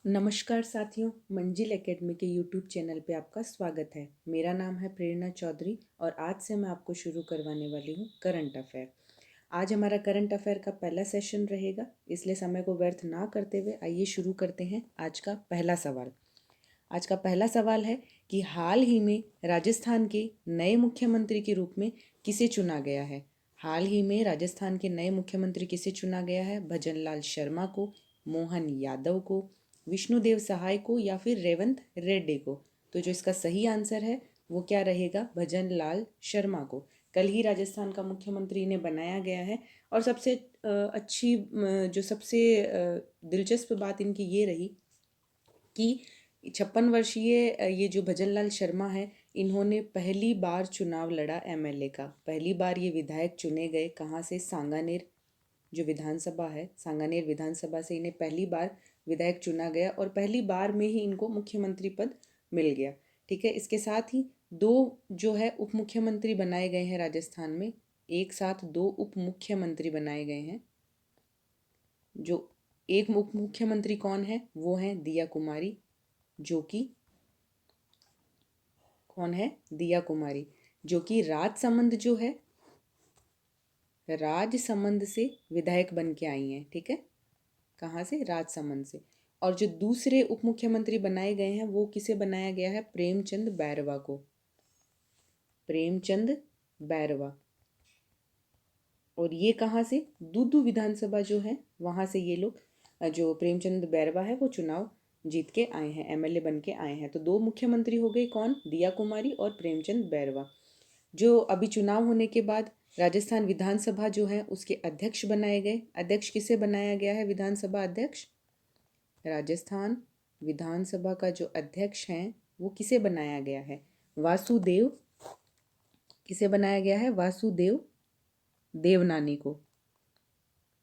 नमस्कार साथियों, मंजिल एकेडमी के यूट्यूब चैनल पे आपका स्वागत है। मेरा नाम है प्रेरणा चौधरी और आज से मैं आपको शुरू करवाने वाली हूँ करंट अफेयर। आज हमारा करंट अफेयर का पहला सेशन रहेगा, इसलिए समय को व्यर्थ ना करते हुए आइए शुरू करते हैं आज का पहला सवाल। आज का पहला सवाल है कि हाल ही में राजस्थान के नए मुख्यमंत्री के रूप में किसे चुना गया है। हाल ही में राजस्थान के नए मुख्यमंत्री किसे चुना गया है? भजनलाल शर्मा को, मोहन यादव को, विष्णुदेव सहाय को या फिर रेवंत रेड्डी को? तो जो इसका सही आंसर है वो क्या रहेगा? भजनलाल शर्मा को। कल ही राजस्थान का मुख्यमंत्री इन्हें बनाया गया है और सबसे अच्छी जो सबसे दिलचस्प बात इनकी ये रही कि 56 वर्षीय ये जो भजनलाल शर्मा है, इन्होंने पहली बार चुनाव लड़ा एमएलए का। पहली बार ये विधायक चुने गए कहाँ से? सांगानेर जो विधानसभा है, सांगानेर विधानसभा से इन्हें पहली बार विधायक चुना गया और पहली बार में ही इनको मुख्यमंत्री पद मिल गया। ठीक है, इसके साथ ही दो जो है उप मुख्यमंत्री बनाए गए हैं राजस्थान में। एक साथ दो उप मुख्यमंत्री बनाए गए हैं। जो एक उप मुख्यमंत्री कौन है? वो है दिया कुमारी, जो कि कौन है? दिया कुमारी, जो कि राजसमंद जो है, राजसमंद से विधायक बन के आई हैं। ठीक है, कहाँ से? राजसमंद से। और जो दूसरे उप मुख्यमंत्री बनाए गए हैं वो किसे बनाया गया है? प्रेमचंद बैरवा को। प्रेमचंद बैरवा। और ये कहाँ से? दूदू विधानसभा जो है वहाँ से ये लोग जो प्रेमचंद बैरवा है वो चुनाव जीत के आए हैं, एमएलए बन के आए हैं। तो दो मुख्यमंत्री हो गए, कौन? दिया कुमारी और प्रेमचंद बैरवा। जो अभी चुनाव होने के बाद राजस्थान विधानसभा जो है उसके अध्यक्ष बनाए गए। अध्यक्ष किसे बनाया गया है? विधानसभा अध्यक्ष, राजस्थान विधानसभा का जो अध्यक्ष हैं वो किसे बनाया गया है? वासुदेव। किसे बनाया गया है? वासुदेव देवनानी को।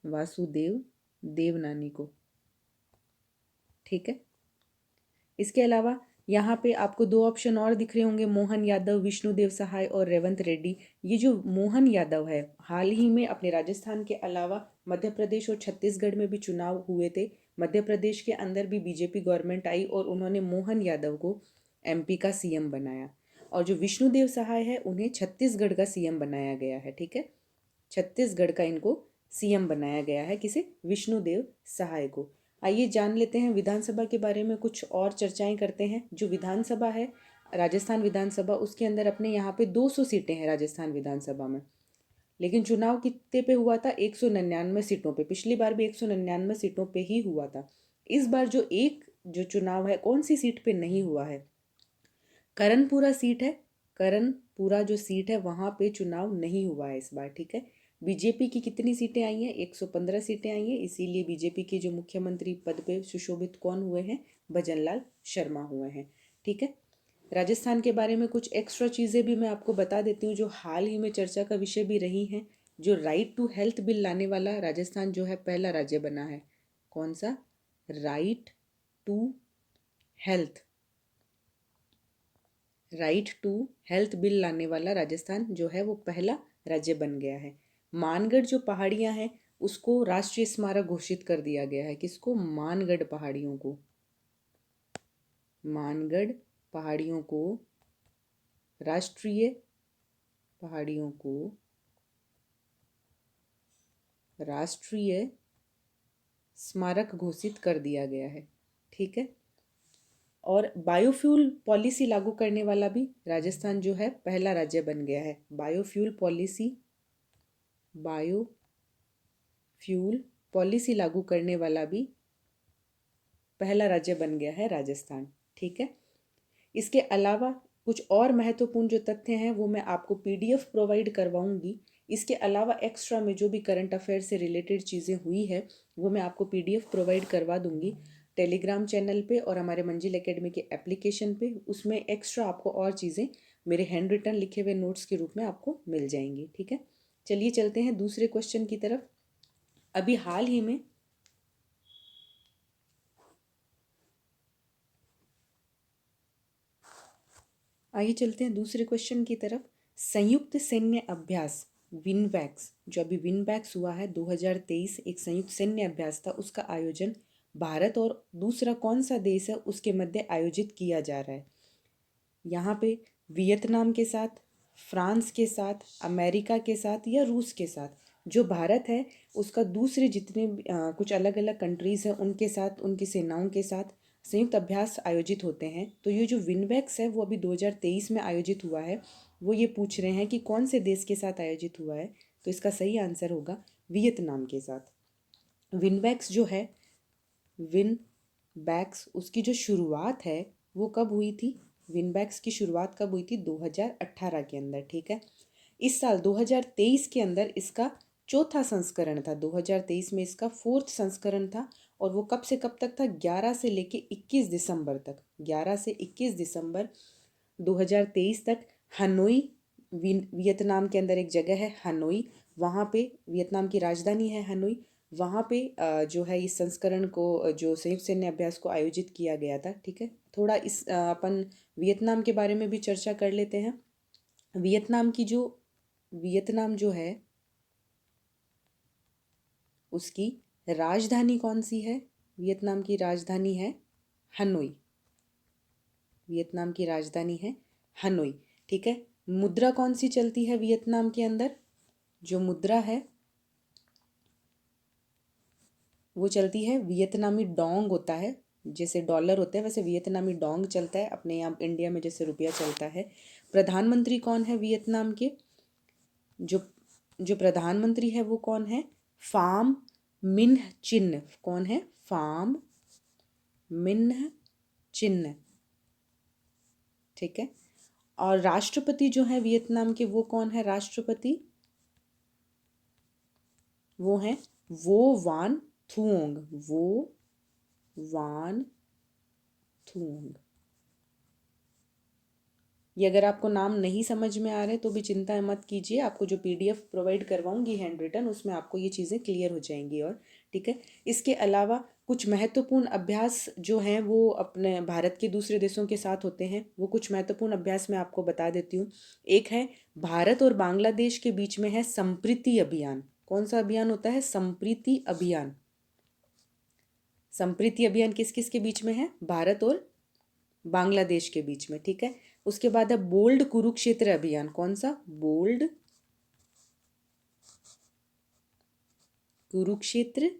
वासुदेव देवनानी को। ठीक है, इसके अलावा यहाँ पे आपको दो ऑप्शन और दिख रहे होंगे, मोहन यादव, विष्णुदेव सहाय और रेवंत रेड्डी। ये जो मोहन यादव है, हाल ही में अपने राजस्थान के अलावा मध्य प्रदेश और छत्तीसगढ़ में भी चुनाव हुए थे। मध्य प्रदेश के अंदर भी बीजेपी गवर्नमेंट आई और उन्होंने मोहन यादव को एमपी का सीएम बनाया। और जो विष्णुदेव सहाय है उन्हें छत्तीसगढ़ का सीएम बनाया गया है। ठीक है, छत्तीसगढ़ का इनको सीएम बनाया गया है। किसे? विष्णुदेव सहाय को। आइए जान लेते हैं विधानसभा के बारे में, कुछ और चर्चाएं करते हैं। जो विधानसभा है राजस्थान विधानसभा, उसके अंदर अपने यहाँ पे 200 सीटें हैं राजस्थान विधानसभा में। लेकिन चुनाव कितने पे हुआ था? 199 सीटों पे। पिछली बार भी 199 सीटों पे ही हुआ था। इस बार जो चुनाव है कौन सी सीट पे नहीं हुआ है? करणपुरा सीट है। करणपुरा जो सीट है वहाँ पे चुनाव नहीं हुआ है इस बार। ठीक है, बीजेपी की कितनी सीटें आई हैं? 115 सीटें आई हैं। इसीलिए बीजेपी के जो मुख्यमंत्री पद पे सुशोभित कौन हुए हैं? भजनलाल शर्मा हुए हैं। ठीक है, राजस्थान के बारे में कुछ एक्स्ट्रा चीज़ें भी मैं आपको बता देती हूँ जो हाल ही में चर्चा का विषय भी रही हैं। जो राइट टू हेल्थ बिल लाने वाला राजस्थान जो है पहला राज्य बना है। कौन सा? Right to health. Right to health bill लाने वाला राजस्थान जो है वो पहला राज्य बन गया है। मानगढ़ जो पहाड़ियाँ हैं उसको राष्ट्रीय स्मारक घोषित कर दिया गया है। किसको? मानगढ़ पहाड़ियों को। मानगढ़ पहाड़ियों को राष्ट्रीय पहाड़ियों को राष्ट्रीय स्मारक घोषित कर दिया गया है। ठीक है, और बायोफ्यूल पॉलिसी लागू करने वाला भी राजस्थान जो है पहला राज्य बन गया है। बायोफ्यूल पॉलिसी लागू करने वाला भी पहला राज्य बन गया है राजस्थान। ठीक है, इसके अलावा कुछ और महत्वपूर्ण जो तथ्य हैं वो मैं आपको पीडीएफ प्रोवाइड करवाऊंगी। इसके अलावा एक्स्ट्रा में जो भी करंट अफेयर से रिलेटेड चीज़ें हुई है वो मैं आपको पीडीएफ प्रोवाइड करवा दूंगी टेलीग्राम चैनल पे और हमारे मंजिल एकेडमी के एप्लीकेशन पे। उसमें एक्स्ट्रा आपको और चीज़ें मेरे हैंड रिटन लिखे हुए नोट्स के रूप में आपको मिल जाएंगी। ठीक है, चलिए चलते हैं दूसरे क्वेश्चन की तरफ। अभी हाल ही में आइए चलते हैं दूसरे क्वेश्चन की तरफ। संयुक्त सैन्य अभ्यास विनबैक्स, जो अभी विनबैक्स हुआ है 2023, एक संयुक्त सैन्य अभ्यास था, उसका आयोजन भारत और दूसरा कौन सा देश है उसके मध्य आयोजित किया जा रहा है। यहाँ पे वियतनाम के साथ, फ्रांस के साथ, अमेरिका के साथ या रूस के साथ, जो भारत है उसका दूसरे जितने कुछ अलग अलग कंट्रीज़ हैं उनके साथ, उनकी सेनाओं के साथ संयुक्त अभ्यास आयोजित होते हैं। तो ये जो विनवेक्स है वो अभी 2023 में आयोजित हुआ है। वो ये पूछ रहे हैं कि कौन से देश के साथ आयोजित हुआ है, तो इसका सही आंसर होगा वियतनाम के साथ। विनवेक्स जो है, विन बैक्स, उसकी जो शुरुआत है वो कब हुई थी? विनबैक्स की शुरुआत कब हुई थी? 2018 के अंदर, ठीक है। इस साल 2023 के अंदर इसका चौथा संस्करण था। 2023 में इसका फोर्थ संस्करण था और वो कब से कब तक था? 11 से लेके 21 दिसंबर तक। 11 से 21 दिसंबर 2023 तक हनोई, वियतनाम के अंदर एक जगह है हनोई, वहाँ पे, वियतनाम की राजधानी है हनोई, वहाँ पे जो है इस संस्करण को, जो संयुक्त सैन्य अभ्यास को आयोजित किया गया था, ठीक है। थोड़ा इस अपन वियतनाम के बारे में भी चर्चा कर लेते हैं। वियतनाम जो है उसकी राजधानी कौन सी है? वियतनाम की राजधानी है हनोई। वियतनाम की राजधानी है हनोई, ठीक है। मुद्रा कौन सी चलती है वियतनाम के अंदर? जो मुद्रा है वो चलती है वियतनामी डोंग होता है। जैसे डॉलर होते हैं वैसे वियतनामी डोंग चलता है, अपने यहाँ इंडिया में जैसे रुपया चलता है। प्रधानमंत्री कौन है वियतनाम के? जो जो प्रधानमंत्री है वो कौन है? फाम मिन्ह चिन्ह। कौन है? फाम मिन्ह चिन्ह, ठीक है। और राष्ट्रपति जो है वियतनाम के वो कौन है? राष्ट्रपति वो हैं वो वान थुओंग। वो वान थुओंग। ये अगर आपको नाम नहीं समझ में आ रहे तो भी चिंता मत कीजिए, आपको जो पीडीएफ प्रोवाइड करवाऊंगी हैंड रिटन, उसमें आपको ये चीज़ें क्लियर हो जाएंगी। और ठीक है, इसके अलावा कुछ महत्वपूर्ण अभ्यास जो हैं वो अपने भारत के दूसरे देशों के साथ होते हैं। वो कुछ महत्वपूर्ण अभ्यास मैं आपको बता देती हूँ। एक है भारत और बांग्लादेश के बीच में है संप्रीति अभियान। कौन सा अभियान होता है? संप्रीति अभियान। संप्रीति अभियान किस किस के बीच में है? भारत और बांग्लादेश के बीच में, ठीक है। उसके बाद है बोल्ड कुरुक्षेत्र अभियान। कौन सा? बोल्ड कुरुक्षेत्र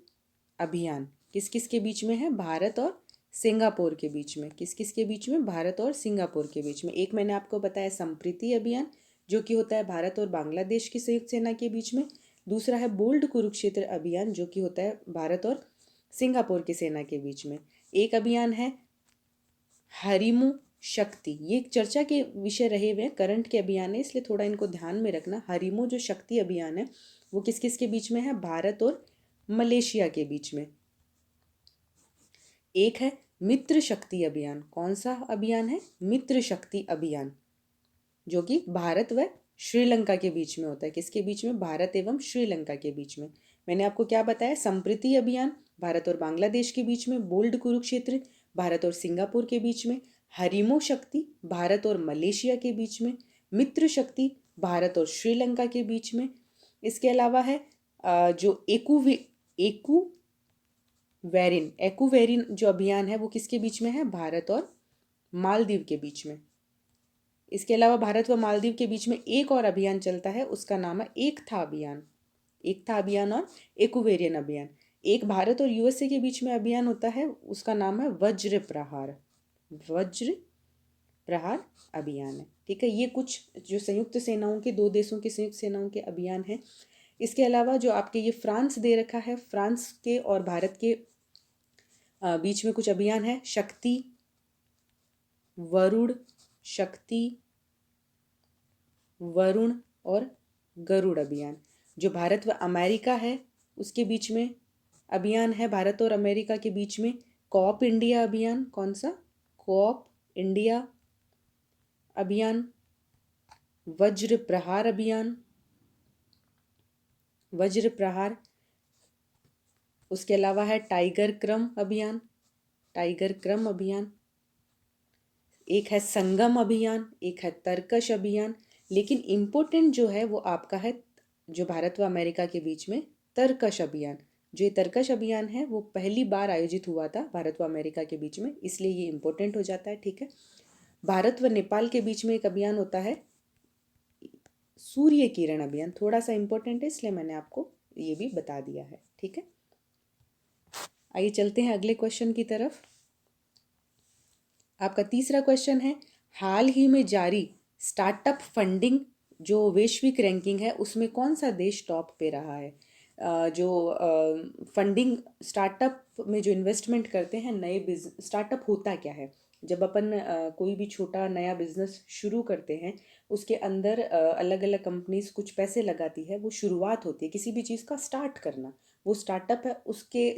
अभियान किस किस के बीच में है? भारत और सिंगापुर के बीच में। किस किस के बीच में? भारत और सिंगापुर के बीच में। एक मैंने आपको बताया संप्रीति अभियान, जो कि होता है भारत और बांग्लादेश की संयुक्त सेना के बीच में। दूसरा है बोल्ड कुरुक्षेत्र अभियान, जो कि होता है भारत और सिंगापुर की सेना के बीच में। एक अभियान है हरिमु शक्ति। ये एक चर्चा के विषय रहे हुए हैं, करंट के अभियान है, इसलिए थोड़ा इनको ध्यान में रखना। हरिमु जो शक्ति अभियान है वो किस किस के बीच में है? भारत और मलेशिया के बीच में। एक है मित्र शक्ति अभियान। कौन सा अभियान है? मित्र शक्ति अभियान, जो कि भारत व श्रीलंका के बीच में होता है। किसके बीच में? भारत एवं श्रीलंका के बीच में। मैंने आपको क्या बताया? संप्रीति अभियान भारत और बांग्लादेश के बीच में, बोल्ड कुरुक्षेत्र भारत और सिंगापुर के बीच में, हरिमो शक्ति भारत और मलेशिया के बीच में, मित्र शक्ति भारत और श्रीलंका के बीच में। इसके अलावा है जो एक्यूवेरिन जो अभियान है वो किसके बीच में है? भारत और मालदीव के बीच में। इसके अलावा भारत व मालदीव के बीच में एक और अभियान चलता है, उसका नाम है एकता अभियान। एकता अभियान और एक्यूवेरियन अभियान। एक भारत और यूएसए के बीच में अभियान होता है, उसका नाम है वज्र प्रहार। वज्र प्रहार अभियान है, ठीक है। ये कुछ जो संयुक्त सेनाओं के, दो देशों की संयुक्त सेनाओं के अभियान हैं। इसके अलावा जो आपके ये फ्रांस दे रखा है, फ्रांस के और भारत के बीच में कुछ अभियान है। शक्ति, वरुण, शक्ति, वरुण और गरुड़ अभियान। जो भारत व अमेरिका है उसके बीच में अभियान है, भारत और अमेरिका के बीच में कॉप इंडिया अभियान। कौन सा? कॉप इंडिया अभियान। वज्र प्रहार अभियान, वज्र प्रहार। उसके अलावा है टाइगर क्रम अभियान, टाइगर क्रम अभियान। एक है संगम अभियान, एक है तरकश अभियान। लेकिन इम्पोर्टेंट जो है वो आपका है, जो भारत व अमेरिका के बीच में, तरकश अभियान। जो ये तरकश अभियान है वो पहली बार आयोजित हुआ था भारत व अमेरिका के बीच में, इसलिए ये इम्पोर्टेंट हो जाता है। ठीक है। भारत व नेपाल के बीच में एक अभियान होता है सूर्य किरण अभियान, थोड़ा सा इम्पोर्टेंट है इसलिए मैंने आपको ये भी बता दिया है। ठीक है। आइए चलते हैं अगले क्वेश्चन की तरफ। आपका तीसरा क्वेश्चन है, हाल ही में जारी स्टार्टअप फंडिंग जो वैश्विक रैंकिंग है उसमें कौन सा देश टॉप पे रहा है। जो फंडिंग स्टार्टअप में जो इन्वेस्टमेंट करते हैं, नए बिजनेस स्टार्टअप होता क्या है, जब अपन कोई भी छोटा नया बिजनेस शुरू करते हैं उसके अंदर अलग अलग कंपनीज कुछ पैसे लगाती है, वो शुरुआत होती है किसी भी चीज़ का स्टार्ट करना, वो स्टार्टअप है। उसके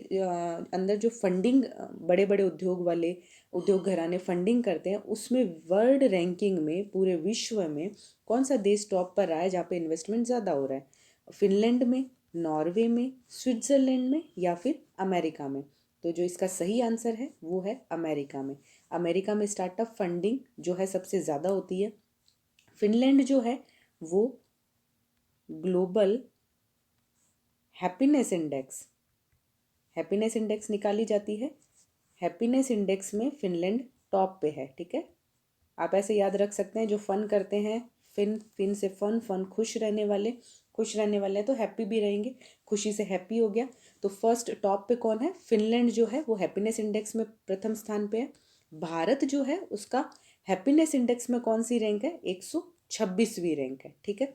अंदर जो फंडिंग बड़े बड़े उद्योग वाले उद्योग घराने फंडिंग करते हैं, उसमें वर्ल्ड रैंकिंग में पूरे विश्व में कौन सा देश टॉप पर रहा है जहाँ पे इन्वेस्टमेंट ज़्यादा हो रहा है। फिनलैंड में, नॉर्वे में, स्विट्ज़रलैंड में या फिर अमेरिका में। तो जो इसका सही आंसर है वो है अमेरिका में। अमेरिका में स्टार्टअप फंडिंग जो है सबसे ज़्यादा होती है। फिनलैंड जो है वो global happiness index, happiness index निकाली जाती है, हैप्पीनेस इंडेक्स में फिनलैंड टॉप पे है। ठीक है। आप ऐसे याद रख सकते हैं, जो फन करते हैं, फिन फिन से फन, फन खुश रहने वाले, खुश रहने वाले हैं तो हैप्पी भी रहेंगे, खुशी से हैप्पी हो गया। तो फर्स्ट टॉप पे कौन है, फिनलैंड जो है वो हैप्पीनेस इंडेक्स में प्रथम स्थान पे है। भारत जो है उसका हैप्पीनेस इंडेक्स में कौन सी रैंक है, 126वीं रैंक है। ठीक है।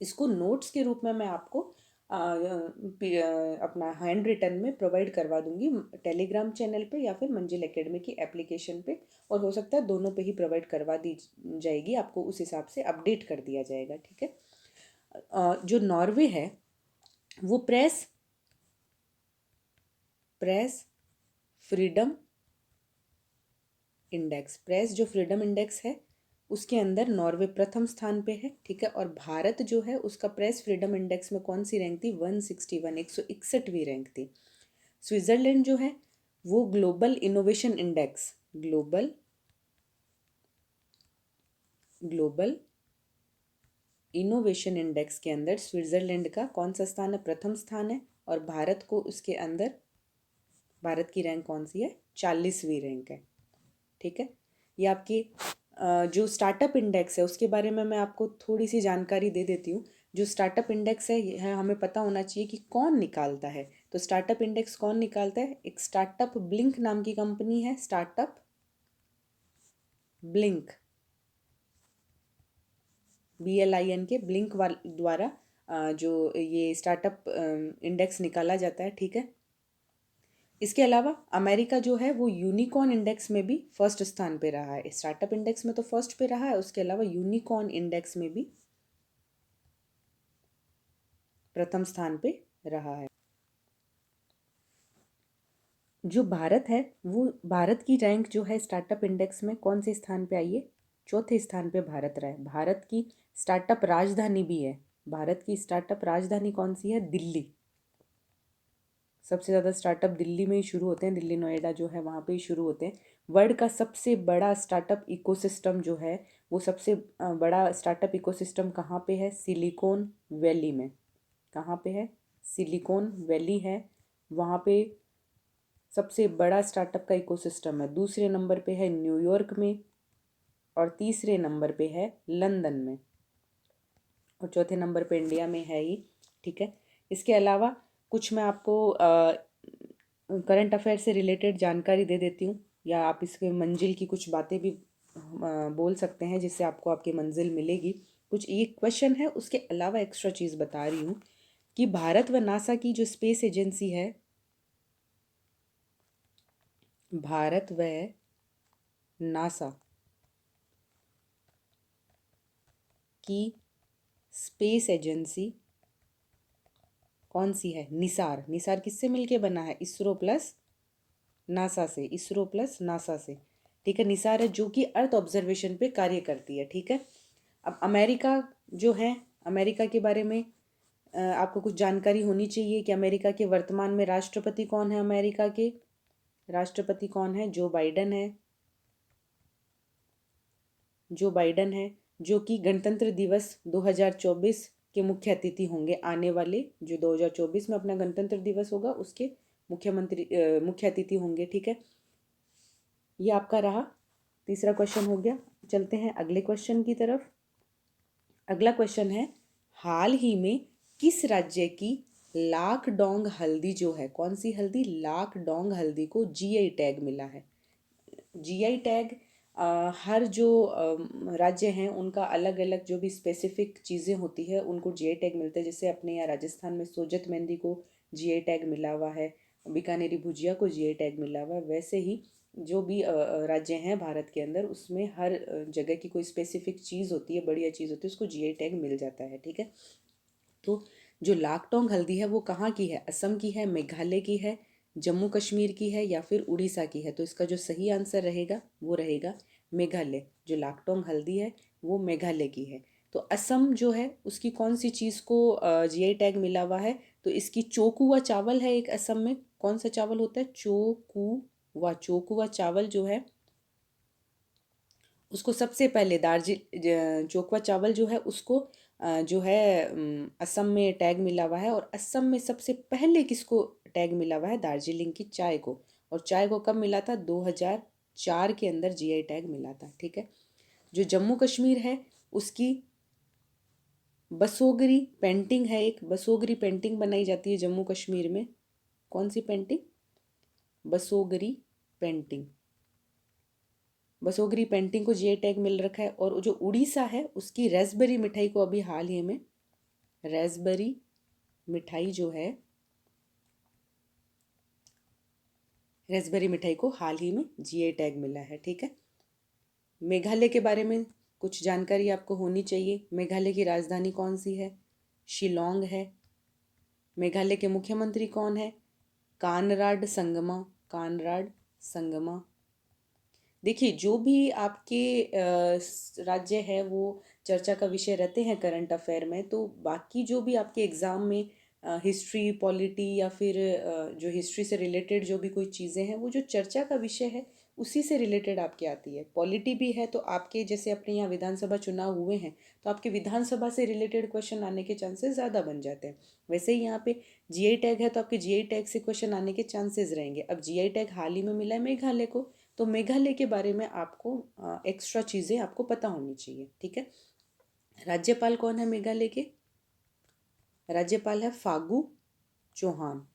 इसको नोट्स के रूप में मैं आपको अपना हैंड रिटन में प्रोवाइड करवा दूंगी टेलीग्राम चैनल पे या फिर मंजिल एकेडमी की एप्लीकेशन पे, और हो सकता है दोनों पे ही प्रोवाइड करवा दी जाएगी, आपको उस हिसाब से अपडेट कर दिया जाएगा। ठीक है। जो नॉर्वे है वो press press freedom index, press जो फ्रीडम इंडेक्स है उसके अंदर नॉर्वे प्रथम स्थान पे है। ठीक है। और भारत जो है उसका प्रेस फ्रीडम इंडेक्स में कौन सी रैंक थी, 161, 161वीं रैंक थी। स्विट्जरलैंड जो है वो global innovation index, global innovation index के अंदर स्विट्जरलैंड का कौन सा स्थान है, प्रथम स्थान है। और भारत को उसके अंदर, भारत की रैंक कौन सी है, 40वीं रैंक है। ठीक है। ये आपकी जो स्टार्टअप इंडेक्स है उसके बारे में मैं आपको थोड़ी सी जानकारी दे देती हूँ। जो स्टार्टअप इंडेक्स है यह हमें पता होना चाहिए कि कौन निकालता है। तो स्टार्टअप इंडेक्स कौन निकालता है, एक स्टार्टअप ब्लिंक नाम की कंपनी है, स्टार्टअप ब्लिंक, BLIN के ब्लिंक द्वारा जो ये स्टार्टअप इंडेक्स निकाला जाता है। ठीक है। इसके अलावा अमेरिका जो है वो यूनिकॉर्न इंडेक्स में भी फर्स्ट स्थान पे रहा है। स्टार्टअप इंडेक्स में तो फर्स्ट पे रहा है, उसके अलावा यूनिकॉर्न इंडेक्स में भी प्रथम स्थान पे रहा है। जो भारत है वो, भारत की रैंक जो है स्टार्टअप इंडेक्स में कौन से स्थान पे आई है, चौथे स्थान पे भारत रहा है। भारत की स्टार्टअप राजधानी भी है, भारत की स्टार्टअप राजधानी कौन सी है, दिल्ली। सबसे ज़्यादा स्टार्टअप दिल्ली में ही शुरू होते हैं, दिल्ली नोएडा जो है वहाँ पे ही शुरू होते हैं। वर्ल्ड का सबसे बड़ा स्टार्टअप इकोसिस्टम जो है वो सबसे बड़ा स्टार्टअप इकोसिस्टम कहाँ पे है, सिलिकॉन वैली में। कहाँ पे है, सिलिकॉन वैली है, वहाँ पे सबसे बड़ा स्टार्टअप का इकोसिस्टम है। दूसरे नंबर पे है न्यूयॉर्क में, और तीसरे नंबर पे है लंदन में, और चौथे नंबर पे इंडिया में है ही। ठीक है। इसके अलावा कुछ मैं आपको करंट अफेयर से रिलेटेड जानकारी दे देती हूँ, या आप इसके मंजिल की कुछ बातें भी बोल सकते हैं जिससे आपको आपकी मंजिल मिलेगी। कुछ ये क्वेश्चन है, उसके अलावा एक्स्ट्रा चीज़ बता रही हूँ कि भारत व नासा की जो स्पेस एजेंसी है, भारत व नासा की स्पेस एजेंसी कौन सी है, निसार। निसार किससे मिलके बना है, इसरो प्लस नासा से, इसरो प्लस नासा से। ठीक है। निसार है जो कि अर्थ ऑब्जर्वेशन पे कार्य करती है। ठीक है। अब अमेरिका जो है, अमेरिका के बारे में आपको कुछ जानकारी होनी चाहिए कि अमेरिका के वर्तमान में राष्ट्रपति कौन है। अमेरिका के राष्ट्रपति कौन है, जो बाइडन है, जो बाइडन है, जो कि गणतंत्र दिवस 2024 के मुख्य अतिथि होंगे आने वाले जो 2024 में अपना गणतंत्र दिवस होगा उसके मुख्य अतिथि होंगे। ठीक है, ये आपका रहा, तीसरा क्वेश्चन हो गया। चलते हैं अगले क्वेश्चन की तरफ। अगला क्वेश्चन है, हाल ही में किस राज्य की लाकडोंग हल्दी जो है, कौन सी हल्दी, लाकडोंग हल्दी को जीआई टैग मिला है। जीआई टैग हर जो राज्य हैं उनका अलग अलग जो भी स्पेसिफिक चीज़ें होती है उनको जीआई टैग मिलते हैं। जैसे अपने यहाँ राजस्थान में सोजत मेहंदी को जीआई टैग मिला हुआ है, बीकानेरी भुजिया को जीआई टैग मिला हुआ है। वैसे ही जो भी राज्य हैं भारत के अंदर उसमें हर जगह की कोई स्पेसिफिक चीज़ होती है, बढ़िया चीज़ होती है, उसको जीआई टैग मिल जाता है। ठीक है, तो जो लाकडोंग हल्दी है वो कहाँ की है, असम की है, मेघालय की है, जम्मू कश्मीर की है या फिर उड़ीसा की है। तो इसका जो सही आंसर रहेगा वो रहेगा मेघालय। जो लाकडोंग हल्दी है वो मेघालय की है। तो असम जो है उसकी कौन सी चीज़ को जीआई टैग मिला हुआ है, तो इसकी चोकुआ चावल है एक असम में। कौन सा चावल होता है, चोकुआ। चोकुआ चावल जो है उसको सबसे पहले चोकवा चावल जो है उसको जो है असम में टैग मिला हुआ है। और असम में सबसे पहले किसको टैग मिला हुआ है, दार्जिलिंग की चाय को। और चाय को कब मिला था, 2004 के अंदर जीआई टैग मिला था। ठीक है, जो जम्मू कश्मीर है उसकी बसोगरी पेंटिंग है, एक बसोगरी पेंटिंग बनाई जाती है जम्मू कश्मीर में। कौन सी पेंटिंग, बसोगरी पेंटिंग। बसोगरी पेंटिंग को जीआई टैग मिल रखा है। और जो उड़ीसा है उसकी रेसबेरी मिठाई को अभी हाल ही में, रेसबेरी मिठाई जो है, रेसबेरी मिठाई को हाल ही में जीआई टैग मिला है। ठीक है, मेघालय के बारे में कुछ जानकारी आपको होनी चाहिए। मेघालय की राजधानी कौन सी है, शिलोंग है। मेघालय के मुख्यमंत्री कौन है, कानराड संगमा। कानराड संगमा। देखिए, जो भी आपके राज्य है वो चर्चा का विषय रहते हैं करंट अफेयर में, तो बाकी जो भी आपके एग्ज़ाम में हिस्ट्री, पॉलिटी या फिर जो हिस्ट्री से रिलेटेड जो भी कोई चीज़ें हैं वो जो चर्चा का विषय है उसी से रिलेटेड आपकी आती है। पॉलिटी भी है तो आपके जैसे अपने यहाँ विधानसभा चुनाव हुए हैं तो आपके विधानसभा से रिलेटेड क्वेश्चन आने के चांसेस ज़्यादा बन जाते हैं। वैसे ही यहाँ पे जीआई टैग है तो आपके जीआई टैग से क्वेश्चन आने के चांसेस रहेंगे। अब जीआई टैग हाल ही में मिला है मेघालय को, तो मेघालय के बारे में आपको एक्स्ट्रा चीज़ें आपको पता होनी चाहिए। ठीक है, राज्यपाल कौन है मेघालय के, राज्यपाल है फागू चौहान।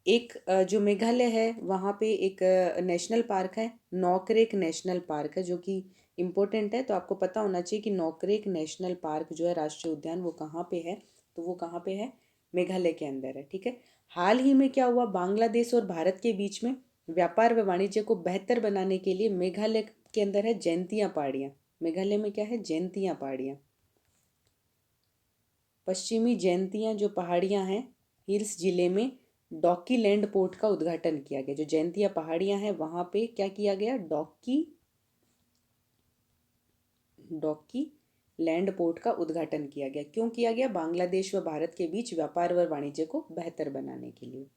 एक जो मेघालय है वहाँ पे एक नेशनल पार्क है, नॉकरेक नेशनल पार्क है, जो कि इम्पोर्टेंट है। तो आपको पता होना चाहिए कि नॉकरेक नेशनल पार्क जो है राष्ट्रीय उद्यान वो कहाँ पे है, तो वो कहाँ पे है, मेघालय के अंदर है। ठीक है, हाल ही में क्या हुआ, बांग्लादेश और भारत के बीच में व्यापार व वाणिज्य को बेहतर बनाने के लिए मेघालय के अंदर है जैंतिया पहाड़ियाँ। मेघालय में क्या है, जैंतिया पहाड़ियाँ। पश्चिमी जैंतिया जो पहाड़ियाँ हैं हिल्स जिले में डॉकीलैंड पोर्ट का उद्घाटन किया गया। जो जैंतिया पहाड़ियाँ हैं वहाँ पे क्या किया गया, डॉकी लैंड पोर्ट का उद्घाटन किया गया। क्यों किया गया, बांग्लादेश व भारत के बीच व्यापार व वाणिज्य को बेहतर बनाने के लिए।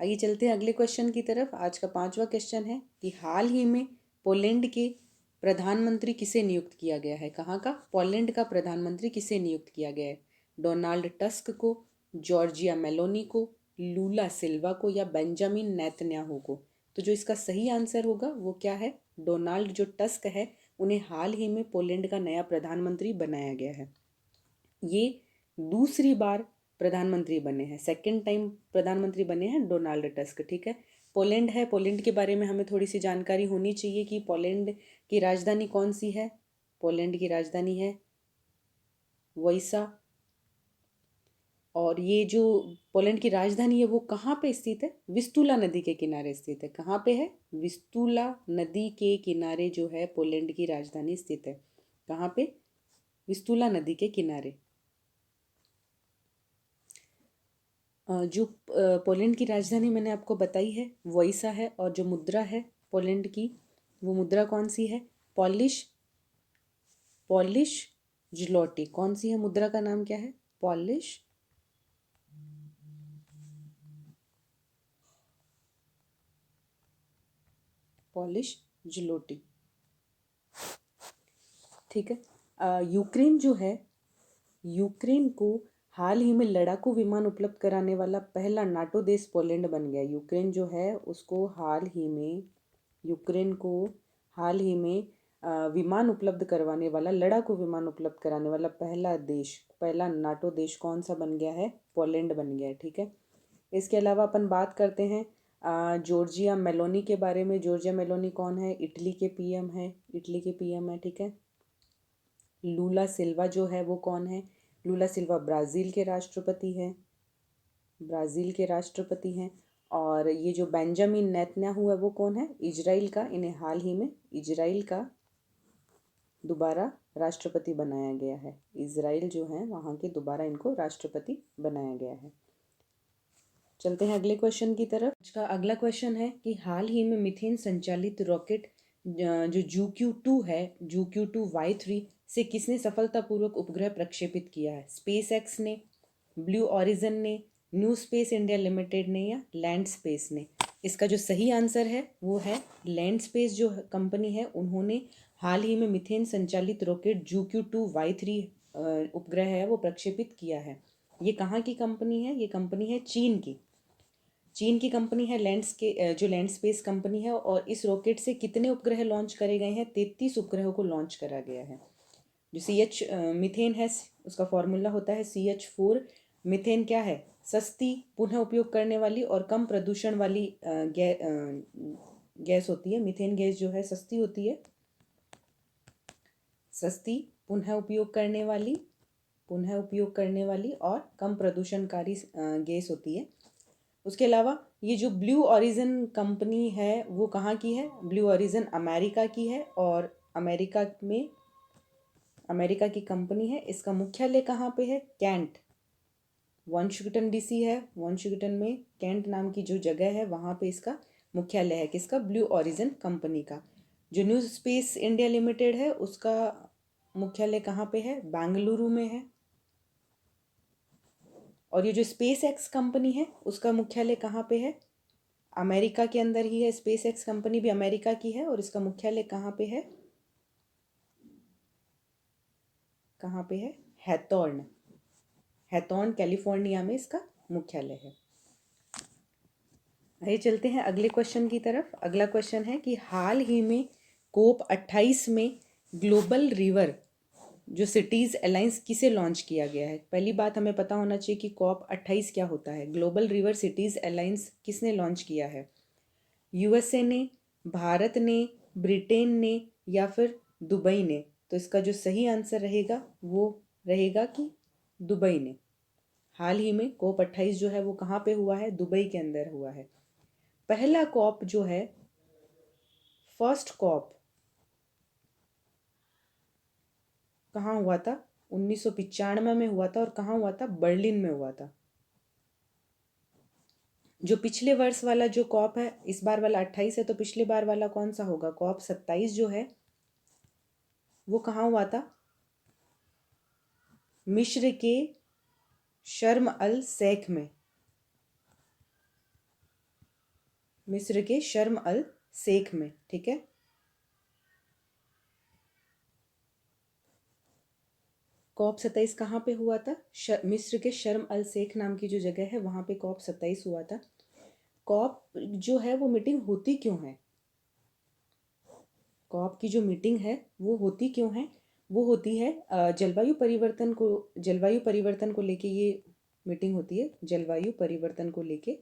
आइए चलते हैं अगले क्वेश्चन की तरफ। आज का 5वां क्वेश्चन है कि हाल ही में पोलैंड के प्रधानमंत्री किसे नियुक्त किया गया है। कहाँ का, पोलैंड का प्रधानमंत्री किसे नियुक्त किया गया है, डोनाल्ड टस्क को, जॉर्जिया मेलोनी को, लूला सिल्वा को या बेंजामिन नेतन्याहू को। तो जो इसका सही आंसर होगा वो क्या है, डोनाल्ड जो टस्क है उन्हें हाल ही में पोलैंड का नया प्रधानमंत्री बनाया गया है। ये दूसरी बार प्रधानमंत्री बने हैं, सेकंड टाइम प्रधानमंत्री बने हैं डोनाल्ड टस्क। ठीक है, पोलैंड है, पोलैंड के बारे में हमें थोड़ी सी जानकारी होनी चाहिए कि पोलैंड की राजधानी कौन सी है। पोलैंड की राजधानी है वॉइसा। और ये जो पोलैंड की राजधानी है वो कहाँ पे स्थित है, विस्तुला नदी के किनारे स्थित है। कहाँ पे है, विस्तुला नदी के किनारे जो है पोलैंड की राजधानी स्थित है। कहाँ पे, विस्तुला नदी के किनारे। जो पोलैंड की राजधानी मैंने आपको बताई है वॉइसा है। और जो मुद्रा है पोलैंड की वो मुद्रा कौन सी है, पॉलिश पॉलिश ज्लोटी। कौन सी है मुद्रा का नाम क्या है, पॉलिश पॉलिश ज्लोटी। ठीक है, यूक्रेन जो है, यूक्रेन को हाल ही में लड़ाकू विमान उपलब्ध कराने वाला पहला नाटो देश पोलैंड बन गया। यूक्रेन जो है उसको हाल ही में, यूक्रेन को हाल ही में विमान उपलब्ध करवाने वाला, लड़ाकू विमान उपलब्ध कराने वाला पहला देश, पहला नाटो देश कौन सा बन गया है? पोलैंड बन गया है। ठीक है। इसके अलावा अपन बात करते हैं जॉर्जिया मेलोनी के बारे में। जॉर्जिया मेलोनी कौन है? इटली के पीएम है, इटली के पीएम है। ठीक है। लूला सिल्वा जो है वो कौन है? लूला सिल्वा ब्राज़ील के राष्ट्रपति हैं, ब्राज़ील के राष्ट्रपति हैं। और ये जो बेंजामिन नेतन्याहू है वो कौन है? इजराइल का, इन्हें हाल ही में इजराइल का दोबारा राष्ट्रपति बनाया गया है। इजराइल जो है वहाँ के दोबारा इनको राष्ट्रपति बनाया गया है। चलते हैं अगले क्वेश्चन की तरफ। इसका अगला क्वेश्चन है कि हाल ही में मीथेन संचालित रॉकेट जो JUICU-2 है, JUICU-2Y3 से किसने सफलतापूर्वक उपग्रह प्रक्षेपित किया है? स्पेस एक्स ने, ब्लू ऑरिजन ने, न्यू स्पेस इंडिया लिमिटेड ने या लैंड स्पेस ने? इसका जो सही आंसर है वो है लैंड स्पेस जो कंपनी है, उन्होंने हाल ही में मीथेन संचालित रॉकेट JUICU-2Y3 उपग्रह है वो प्रक्षेपित किया है। ये कहाँ की कंपनी है? ये कंपनी है चीन की। चीन की कंपनी है जो लैंड स्पेस कंपनी है। और इस रॉकेट से कितने उपग्रह लॉन्च करे गए हैं? 33 उपग्रहों को लॉन्च करा गया है। जो मीथेन है उसका फॉर्मूला होता है CH4। मीथेन क्या है? सस्ती, पुनः उपयोग करने वाली और कम प्रदूषण वाली गैस होती है। मीथेन गैस जो है सस्ती होती है, सस्ती, पुनः उपयोग करने वाली और कम प्रदूषणकारी गैस होती है। उसके अलावा ये जो ब्लू ऑरिजन कंपनी है वो कहाँ की है? ब्लू ऑरिजन अमेरिका की है और अमेरिका की कंपनी है। इसका मुख्यालय कहाँ पे है? कैंट, वॉशिंगटन DC है। वॉशिंगटन में कैंट नाम की जो जगह है वहाँ पे इसका मुख्यालय है। किसका? ब्लू ऑरिजन कंपनी का। जो न्यू स्पेस इंडिया लिमिटेड है उसका मुख्यालय कहाँ पे है? बेंगलुरु में है। और ये जो स्पेस एक्स कंपनी है उसका मुख्यालय कहाँ पे है? अमेरिका के अंदर ही है। स्पेस एक्स कंपनी भी अमेरिका की है और इसका मुख्यालय कहाँ पे है? कहाँ पे है? हैथॉर्न, कैलिफोर्निया में इसका मुख्यालय है। आइए चलते हैं अगले क्वेश्चन की तरफ। अगला क्वेश्चन है कि हाल ही में COP28 में ग्लोबल रिवर जो सिटीज़ अलायंस किसे लॉन्च किया गया है? पहली बात हमें पता होना चाहिए कि COP28 क्या होता है। ग्लोबल रिवर सिटीज़ अलायंस किसने लॉन्च किया है? USA ने, भारत ने, ब्रिटेन ने या फिर दुबई ने? तो इसका जो सही आंसर रहेगा वो रहेगा कि दुबई ने। हाल ही में COP28 जो है वो कहाँ पे हुआ है? दुबई के अंदर हुआ है। पहला कॉप जो है, फर्स्ट कॉप कहाँ हुआ था? 1995 में हुआ था। और कहाँ हुआ था? बर्लिन में हुआ था। जो पिछले वर्ष वाला जो कॉप है, इस बार वाला 28 है तो पिछले बार वाला कौन सा होगा? COP27 जो है वो कहाँ हुआ था? मिस्र के शर्म अल शेख में, मिस्र के शर्म अल शेख में। ठीक है। COP27 कहाँ पे हुआ था? मिस्र के शर्म अल शेख नाम की जो जगह है वहाँ पे COP27 हुआ था। कॉप जो है वो मीटिंग होती क्यों है? कॉप की जो मीटिंग है वो होती क्यों है? वो होती है जलवायु परिवर्तन को लेके ये मीटिंग होती है। जलवायु परिवर्तन को लेके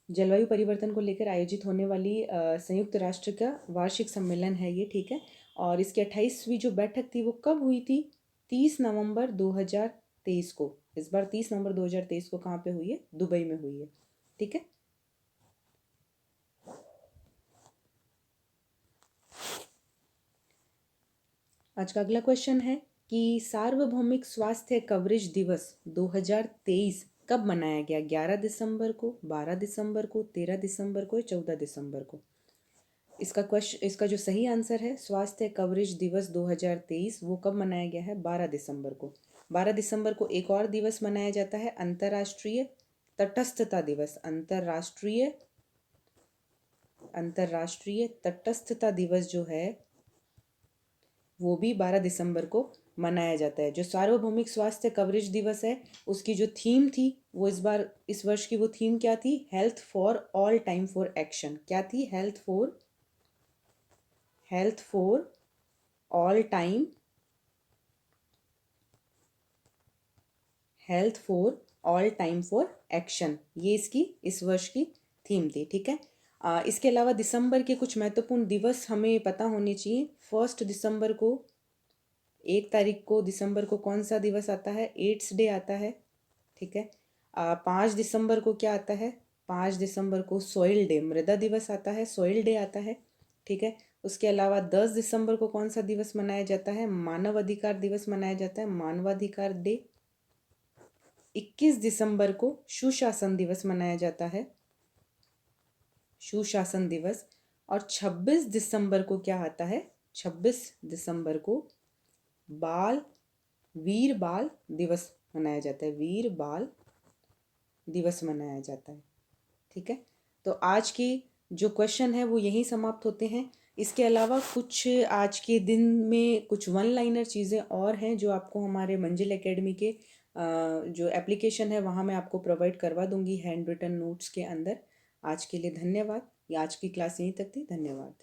जलवायु परिवर्तन को लेकर आयोजित होने वाली संयुक्त राष्ट्र का वार्षिक सम्मेलन है ये। ठीक है। और इसकी 28वीं जो बैठक थी वो कब हुई थी? 30 नवंबर 2023 को। इस बार 30 नवंबर 2023 को कहाँ पे हुई है? दुबई में हुई है। ठीक है। आज का अगला क्वेश्चन है कि सार्वभौमिक स्वास्थ्य कवरेज दिवस 2023 कब मनाया गया? 11 दिसंबर को, 12 दिसंबर को, 13 दिसंबर को या 14 दिसंबर को? इसका जो सही आंसर है स्वास्थ्य कवरेज दिवस 2023 वो कब मनाया गया है? 12 दिसंबर को। 12 दिसंबर को एक और दिवस मनाया जाता है, अंतर्राष्ट्रीय तटस्थता दिवस। अंतर्राष्ट्रीय अंतर्राष्ट्रीय तटस्थता दिवस जो है वो भी 12 दिसंबर को मनाया जाता है। जो सार्वभौमिक स्वास्थ्य कवरेज दिवस है उसकी जो थीम थी वो इस वर्ष की वो थीम क्या थी? Health for all time for action. क्या थी? Health for all time, health for all time for action, ये इसकी इस वर्ष की थीम थी। ठीक है। इसके अलावा दिसंबर के कुछ महत्वपूर्ण दिवस हमें पता होने चाहिए। 1 दिसंबर को, 1 तारीख को दिसंबर को कौन सा दिवस आता है? एड्स डे आता है। ठीक है। 5 दिसंबर को क्या आता है? 5 दिसंबर को सॉइल डे, मृदा दिवस आता है, सॉइल डे आता है। ठीक है। उसके अलावा 10 दिसंबर को कौन सा दिवस मनाया जाता है? मानव अधिकार दिवस मनाया जाता है, मानवाधिकार डे। 21 दिसंबर को सुशासन दिवस मनाया जाता है, सुशासन दिवस। और 26 दिसंबर को क्या आता है? 26 दिसंबर को वीर बाल दिवस मनाया जाता है, वीर बाल दिवस मनाया जाता है। ठीक है। तो आज की जो क्वेश्चन है वो यहीं समाप्त होते हैं। इसके अलावा कुछ आज के दिन में कुछ वन लाइनर चीज़ें और हैं जो आपको हमारे मंजिल एकेडमी के जो एप्लीकेशन है वहाँ मैं आपको प्रोवाइड करवा दूंगी हैंड रिटन नोट्स के अंदर। आज के लिए धन्यवाद। ये आज की क्लास यहीं तक थी। धन्यवाद।